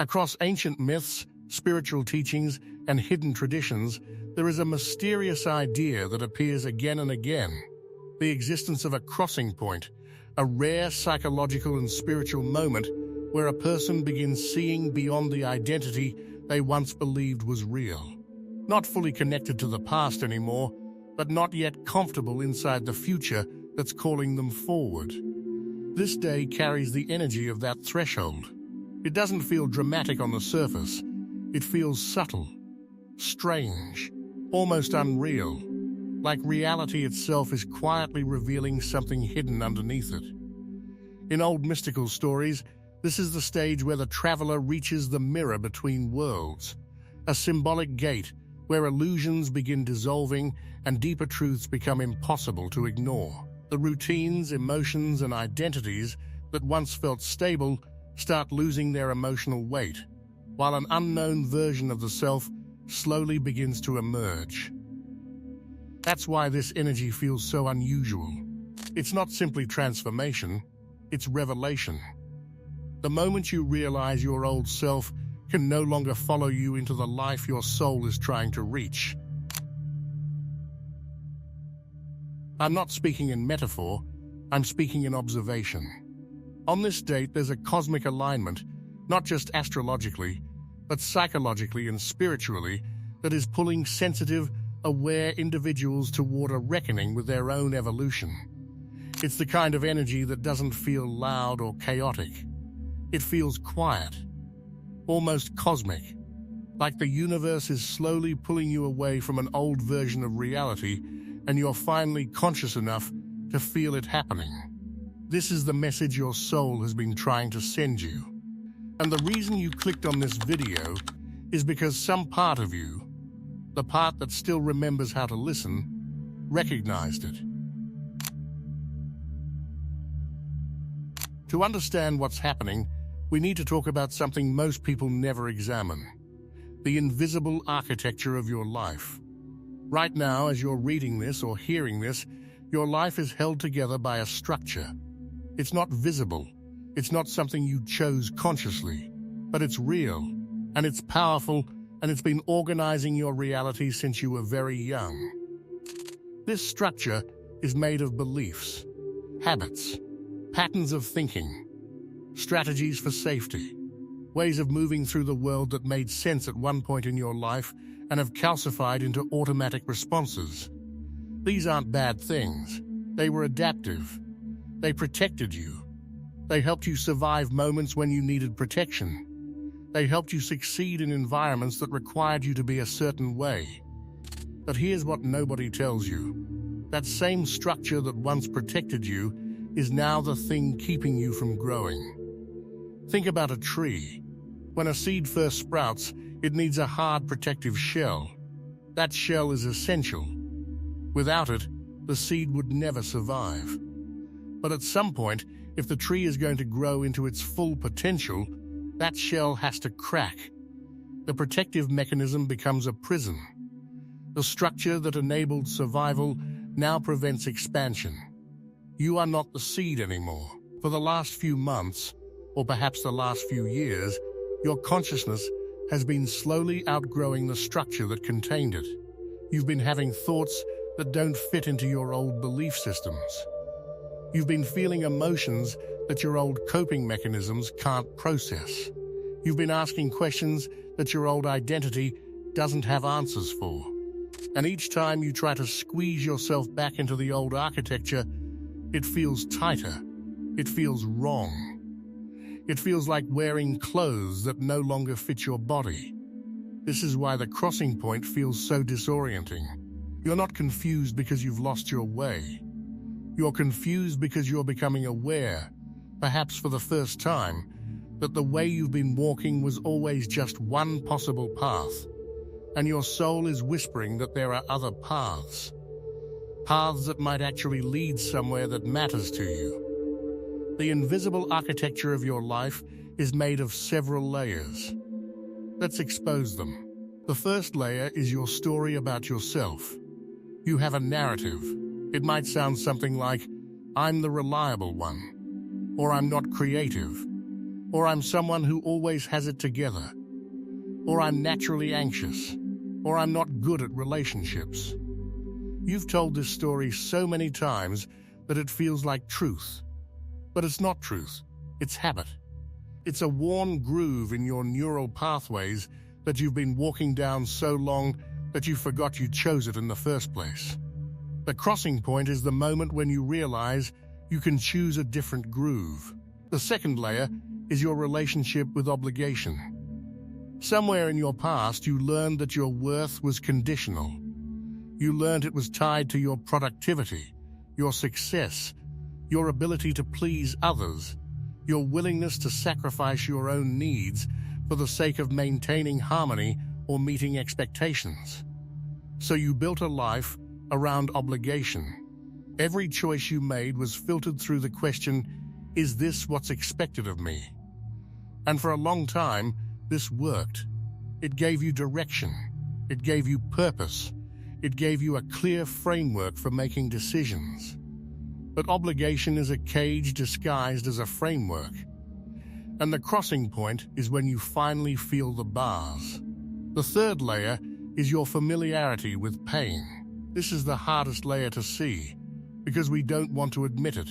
Across ancient myths, spiritual teachings, and hidden traditions, there is a mysterious idea that appears again and again: the existence of a crossing point, a rare psychological and spiritual moment where a person begins seeing beyond the identity they once believed was real. Not fully connected to the past anymore, but not yet comfortable inside the future that's calling them forward. This day carries the energy of that threshold. It doesn't feel dramatic on the surface. It feels subtle, strange, almost unreal, like reality itself is quietly revealing something hidden underneath it. In old mystical stories, this is the stage where the traveler reaches the mirror between worlds, a symbolic gate where illusions begin dissolving and deeper truths become impossible to ignore. The routines, emotions, and identities that once felt stable start losing their emotional weight, while an unknown version of the self slowly begins to emerge. That's why this energy feels so unusual. It's not simply transformation, it's revelation. The moment you realize your old self can no longer follow you into the life your soul is trying to reach. I'm not speaking in metaphor, I'm speaking in observation. On this date, there's a cosmic alignment, not just astrologically, but psychologically and spiritually, that is pulling sensitive, aware individuals toward a reckoning with their own evolution. It's the kind of energy that doesn't feel loud or chaotic. It feels quiet, almost cosmic, like the universe is slowly pulling you away from an old version of reality, and you're finally conscious enough to feel it happening. This is the message your soul has been trying to send you. And the reason you clicked on this video is because some part of you, the part that still remembers how to listen, recognized it. To understand what's happening, we need to talk about something most people never examine: the invisible architecture of your life. Right now, as you're reading this or hearing this, your life is held together by a structure. It's not visible, it's not something you chose consciously, but it's real, and it's powerful, and it's been organizing your reality since you were very young. This structure is made of beliefs, habits, patterns of thinking, strategies for safety, ways of moving through the world that made sense at one point in your life and have calcified into automatic responses. These aren't bad things. They were adaptive. They protected you. They helped you survive moments when you needed protection. They helped you succeed in environments that required you to be a certain way. But here's what nobody tells you. That same structure that once protected you is now the thing keeping you from growing. Think about a tree. When a seed first sprouts, it needs a hard protective shell. That shell is essential. Without it, the seed would never survive. But at some point, if the tree is going to grow into its full potential, that shell has to crack. The protective mechanism becomes a prison. The structure that enabled survival now prevents expansion. You are not the seed anymore. For the last few months, or perhaps the last few years, your consciousness has been slowly outgrowing the structure that contained it. You've been having thoughts that don't fit into your old belief systems. You've been feeling emotions that your old coping mechanisms can't process. You've been asking questions that your old identity doesn't have answers for. And each time you try to squeeze yourself back into the old architecture, it feels tighter. It feels wrong. It feels like wearing clothes that no longer fit your body. This is why the crossing point feels so disorienting. You're not confused because you've lost your way. You're confused because you're becoming aware, perhaps for the first time, that the way you've been walking was always just one possible path, and your soul is whispering that there are other paths. Paths that might actually lead somewhere that matters to you. The invisible architecture of your life is made of several layers. Let's expose them. The first layer is your story about yourself. You have a narrative. It might sound something like, "I'm the reliable one," or "I'm not creative," or I'm someone who always has it together, or I'm naturally anxious, or I'm not good at relationships. You've told this story so many times that it feels like truth. But it's not truth, it's habit. It's a worn groove in your neural pathways that you've been walking down so long that you forgot you chose it in the first place. The crossing point is the moment when you realize you can choose a different groove. The second layer is your relationship with obligation. Somewhere in your past, you learned that your worth was conditional. You learned it was tied to your productivity, your success, your ability to please others, your willingness to sacrifice your own needs for the sake of maintaining harmony or meeting expectations. So you built a life around obligation. Every choice you made was filtered through the question, is this what's expected of me? And for a long time, this worked. It gave you direction. It gave you purpose. It gave you a clear framework for making decisions. But obligation is a cage disguised as a framework. And the crossing point is when you finally feel the bars. The third layer is your familiarity with pain. This is the hardest layer to see, because we don't want to admit it.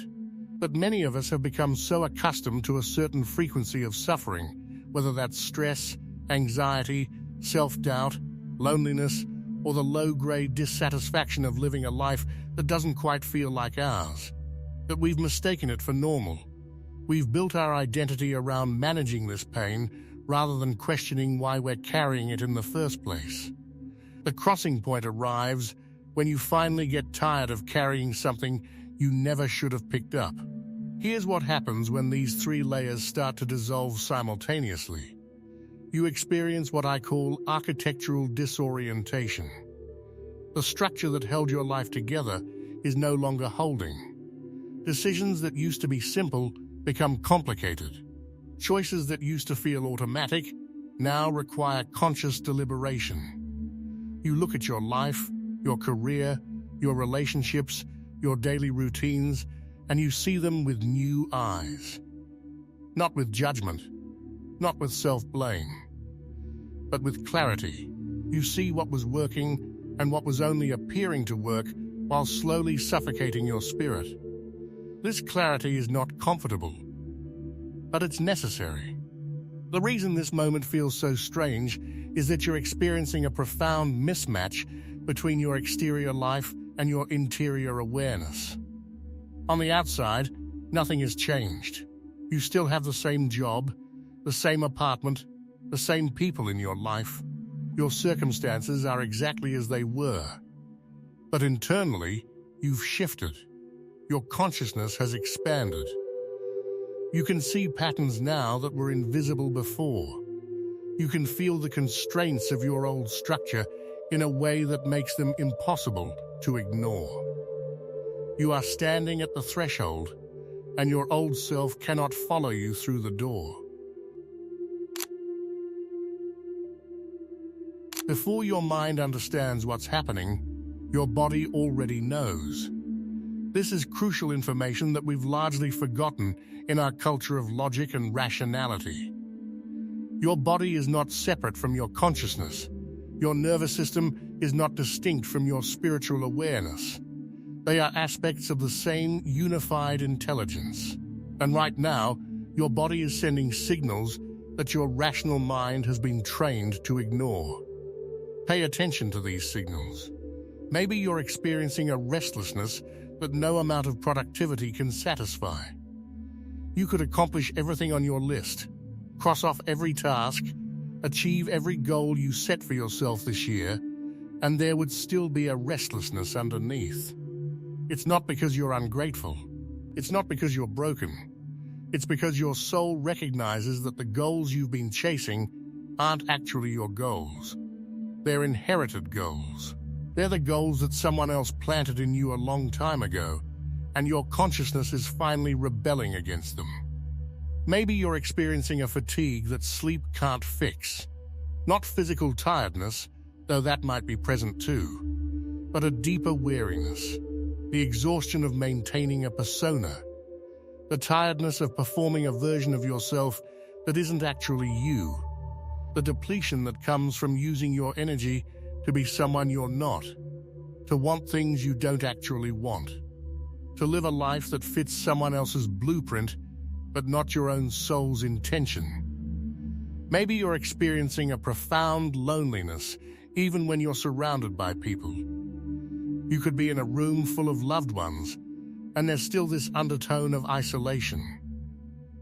But many of us have become so accustomed to a certain frequency of suffering, whether that's stress, anxiety, self-doubt, loneliness, or the low-grade dissatisfaction of living a life that doesn't quite feel like ours, that we've mistaken it for normal. We've built our identity around managing this pain rather than questioning why we're carrying it in the first place. The crossing point arrives when you finally get tired of carrying something you never should have picked up. Here's what happens when these three layers start to dissolve simultaneously. You experience what I call architectural disorientation. The structure that held your life together is no longer holding. Decisions that used to be simple become complicated. Choices that used to feel automatic now require conscious deliberation. You look at your life, your career, your relationships, your daily routines, and you see them with new eyes. Not with judgment, not with self-blame, but with clarity. You see what was working and what was only appearing to work while slowly suffocating your spirit. This clarity is not comfortable, but it's necessary. The reason this moment feels so strange is that you're experiencing a profound mismatch between your exterior life and your interior awareness. On the outside, nothing has changed. You still have the same job, the same apartment, the same people in your life. Your circumstances are exactly as they were. But internally, you've shifted. Your consciousness has expanded. You can see patterns now that were invisible before. You can feel the constraints of your old structure in a way that makes them impossible to ignore. You are standing at the threshold, and your old self cannot follow you through the door. Before your mind understands what's happening, your body already knows. This is crucial information that we've largely forgotten in our culture of logic and rationality. Your body is not separate from your consciousness. Your nervous system is not distinct from your spiritual awareness. They are aspects of the same unified intelligence. And right now, your body is sending signals that your rational mind has been trained to ignore. Pay attention to these signals. Maybe you're experiencing a restlessness that no amount of productivity can satisfy. You could accomplish everything on your list, cross off every task, achieve every goal you set for yourself this year, and there would still be a restlessness underneath. It's not because you're ungrateful. It's not because you're broken. It's because your soul recognizes that the goals you've been chasing aren't actually your goals. They're inherited goals. They're the goals that someone else planted in you a long time ago, and your consciousness is finally rebelling against them. Maybe you're experiencing a fatigue that sleep can't fix. Not physical tiredness, though that might be present too, but a deeper weariness, the exhaustion of maintaining a persona, the tiredness of performing a version of yourself that isn't actually you. The depletion that comes from using your energy to be someone you're not, to want things you don't actually want, to live a life that fits someone else's blueprint but not your own soul's intention. Maybe you're experiencing a profound loneliness even when you're surrounded by people. You could be in a room full of loved ones, and there's still this undertone of isolation,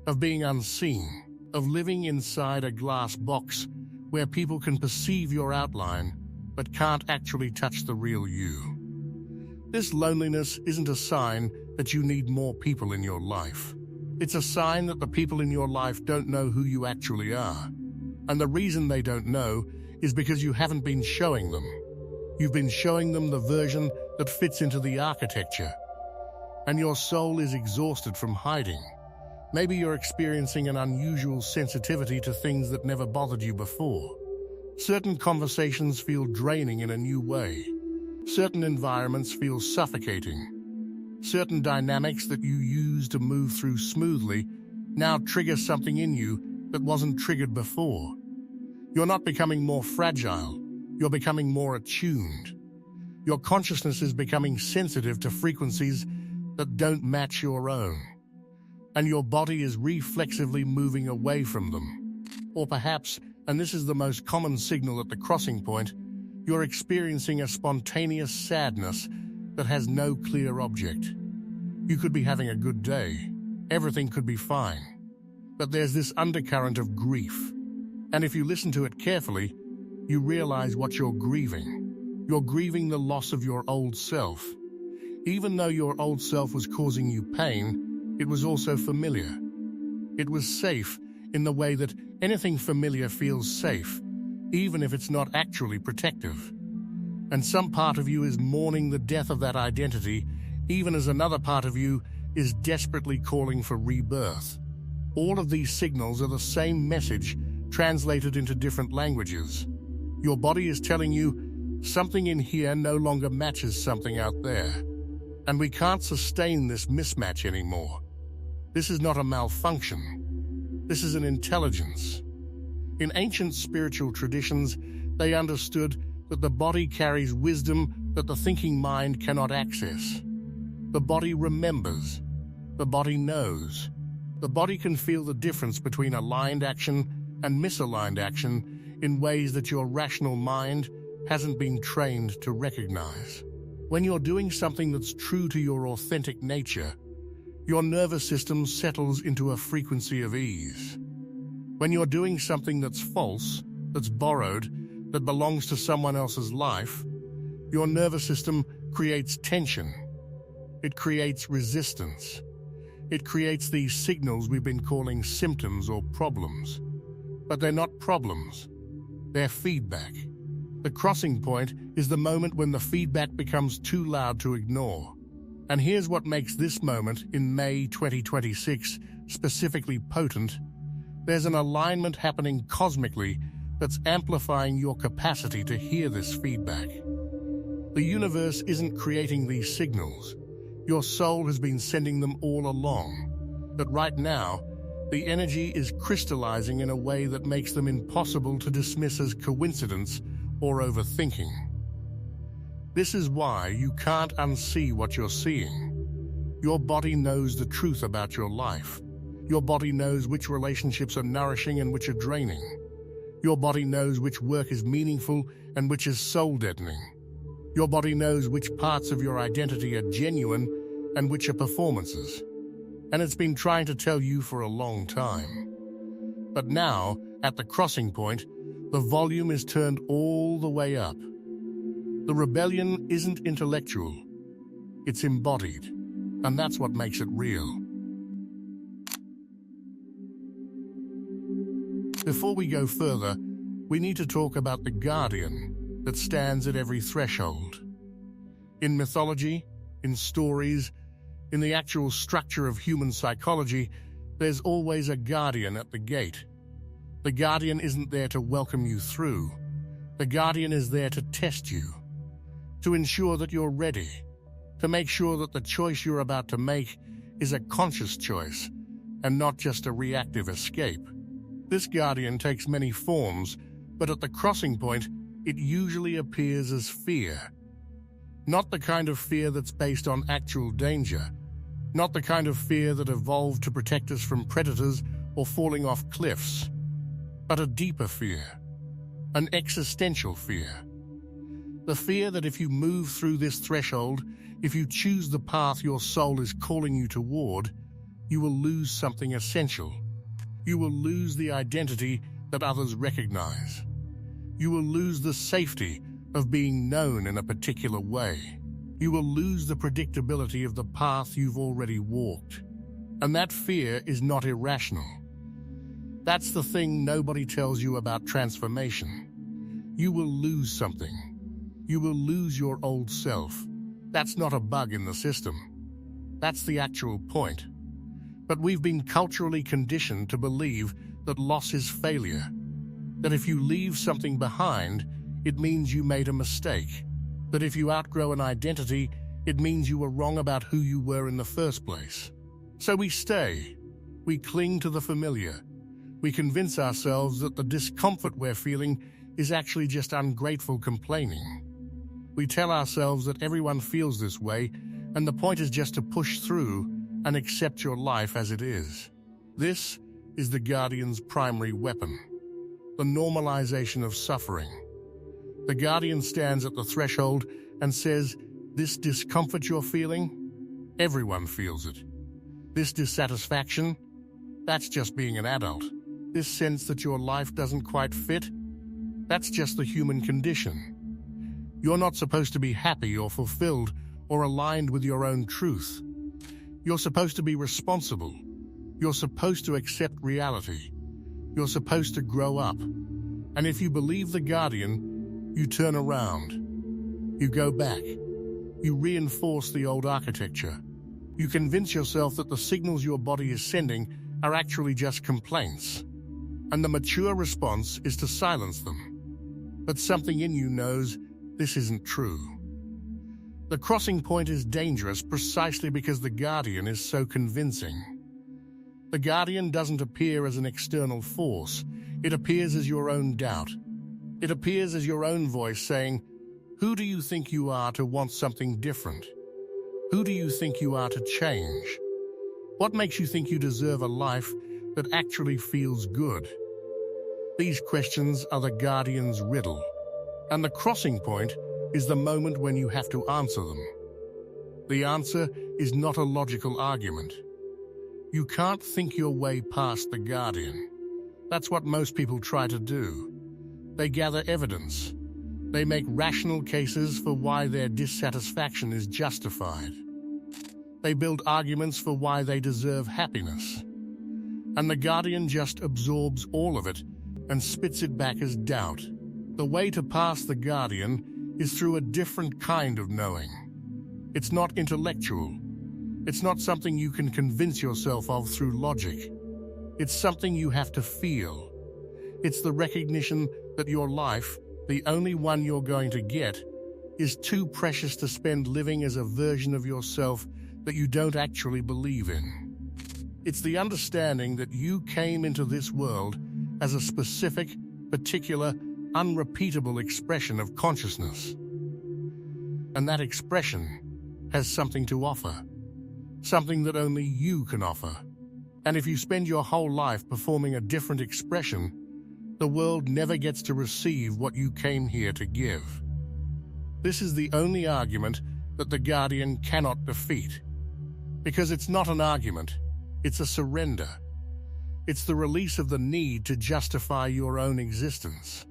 of being unseen, of living inside a glass box where people can perceive your outline but can't actually touch the real you. This loneliness isn't a sign that you need more people in your life. It's a sign that the people in your life don't know who you actually are. And the reason they don't know is because you haven't been showing them. You've been showing them the version that fits into the architecture. And your soul is exhausted from hiding. Maybe you're experiencing an unusual sensitivity to things that never bothered you before. Certain conversations feel draining in a new way. Certain environments feel suffocating. Certain dynamics that you used to move through smoothly now trigger something in you that wasn't triggered before. You're not becoming more fragile, you're becoming more attuned. Your consciousness is becoming sensitive to frequencies that don't match your own. And your body is reflexively moving away from them. Or perhaps, and this is the most common signal at the crossing point, you're experiencing a spontaneous sadness that has no clear object. You could be having a good day. Everything could be fine. But there's this undercurrent of grief. And if you listen to it carefully, you realize what you're grieving. You're grieving the loss of your old self. Even though your old self was causing you pain, it was also familiar. It was safe in the way that anything familiar feels safe, even if it's not actually protective. And some part of you is mourning the death of that identity, even as another part of you is desperately calling for rebirth. All of these signals are the same message translated into different languages. Your body is telling you something in here no longer matches something out there. And we can't sustain this mismatch anymore. This is not a malfunction. This is an intelligence. In ancient spiritual traditions, they understood that the body carries wisdom that the thinking mind cannot access. The body remembers. The body knows. The body can feel the difference between aligned action and misaligned action in ways that your rational mind hasn't been trained to recognize. When you're doing something that's true to your authentic nature, your nervous system settles into a frequency of ease. When you're doing something that's false, that's borrowed, that belongs to someone else's life, your nervous system creates tension. It creates resistance. It creates these signals we've been calling symptoms or problems. But they're not problems. They're feedback. The crossing point is the moment when the feedback becomes too loud to ignore. And here's what makes this moment in May 2026 specifically potent. There's an alignment happening cosmically that's amplifying your capacity to hear this feedback. The universe isn't creating these signals. Your soul has been sending them all along. But right now, the energy is crystallizing in a way that makes them impossible to dismiss as coincidence or overthinking. This is why you can't unsee what you're seeing. Your body knows the truth about your life. Your body knows which relationships are nourishing and which are draining. Your body knows which work is meaningful and which is soul-deadening. Your body knows which parts of your identity are genuine and which are performances. And it's been trying to tell you for a long time. But now, at the crossing point, the volume is turned all the way up. The rebellion isn't intellectual. It's embodied. And that's what makes it real. Before we go further, we need to talk about the guardian that stands at every threshold. In mythology, in stories, in the actual structure of human psychology, there's always a guardian at the gate. The guardian isn't there to welcome you through. The guardian is there to test you, to ensure that you're ready, to make sure that the choice you're about to make is a conscious choice and not just a reactive escape. This guardian takes many forms, but at the crossing point, it usually appears as fear. Not the kind of fear that's based on actual danger, not the kind of fear that evolved to protect us from predators or falling off cliffs, but a deeper fear, an existential fear. The fear that if you move through this threshold, if you choose the path your soul is calling you toward, you will lose something essential. You will lose the identity that others recognize. You will lose the safety of being known in a particular way. You will lose the predictability of the path you've already walked. And that fear is not irrational. That's the thing nobody tells you about transformation. You will lose something. You will lose your old self. That's not a bug in the system. That's the actual point. But we've been culturally conditioned to believe that loss is failure. That if you leave something behind, it means you made a mistake. That if you outgrow an identity, it means you were wrong about who you were in the first place. So we stay. We cling to the familiar. We convince ourselves that the discomfort we're feeling is actually just ungrateful complaining. We tell ourselves that everyone feels this way, and the point is just to push through and accept your life as it is. This is the Guardian's primary weapon, the normalization of suffering. The Guardian stands at the threshold and says, this discomfort you're feeling, everyone feels it. This dissatisfaction, that's just being an adult. This sense that your life doesn't quite fit, that's just the human condition. You're not supposed to be happy or fulfilled or aligned with your own truth. You're supposed to be responsible. You're supposed to accept reality. You're supposed to grow up. And if you believe the Guardian, you turn around. You go back. You reinforce the old architecture. You convince yourself that the signals your body is sending are actually just complaints. And the mature response is to silence them. But something in you knows this isn't true. The crossing point is dangerous precisely because the Guardian is so convincing. The Guardian doesn't appear as an external force. It appears as your own doubt. It appears as your own voice saying, who do you think you are to want something different? Who do you think you are to change? What makes you think you deserve a life that actually feels good? These questions are the Guardian's riddle. And the crossing point is the moment when you have to answer them. The answer is not a logical argument. You can't think your way past the Guardian. That's what most people try to do. They gather evidence. They make rational cases for why their dissatisfaction is justified. They build arguments for why they deserve happiness. And the Guardian just absorbs all of it and spits it back as doubt. The way to pass the Guardian is through a different kind of knowing. It's not intellectual. It's not something you can convince yourself of through logic. It's something you have to feel. It's the recognition that your life, the only one you're going to get, is too precious to spend living as a version of yourself that you don't actually believe in. It's the understanding that you came into this world as a specific, particular, unrepeatable expression of consciousness. And that expression has something to offer, something that only you can offer. And if you spend your whole life performing a different expression, the world never gets to receive what you came here to give. This is the only argument that the Guardian cannot defeat. Because it's not an argument, it's a surrender. It's the release of the need to justify your own existence.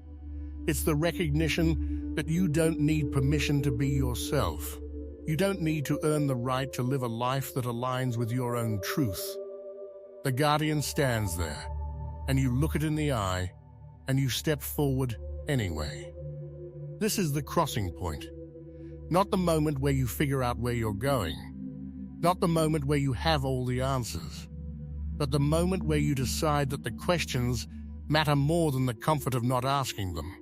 It's the recognition that you don't need permission to be yourself. You don't need to earn the right to live a life that aligns with your own truth. The Guardian stands there, and you look it in the eye, and you step forward anyway. This is the crossing point. Not the moment where you figure out where you're going. Not the moment where you have all the answers. But the moment where you decide that the questions matter more than the comfort of not asking them.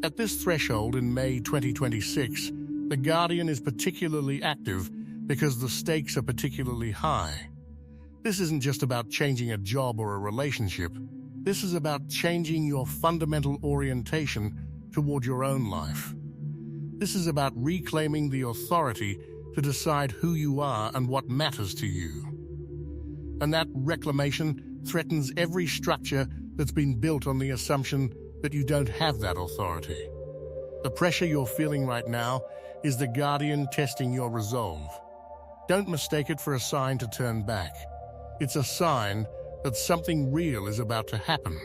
At this threshold in May 2026, the Guardian is particularly active because the stakes are particularly high. This isn't just about changing a job or a relationship. This is about changing your fundamental orientation toward your own life. This is about reclaiming the authority to decide who you are and what matters to you. And that reclamation threatens every structure that's been built on the assumption that you don't have that authority. The pressure you're feeling right now is the guardian testing your resolve. Don't mistake it for a sign to turn back. It's a sign that something real is about to happen.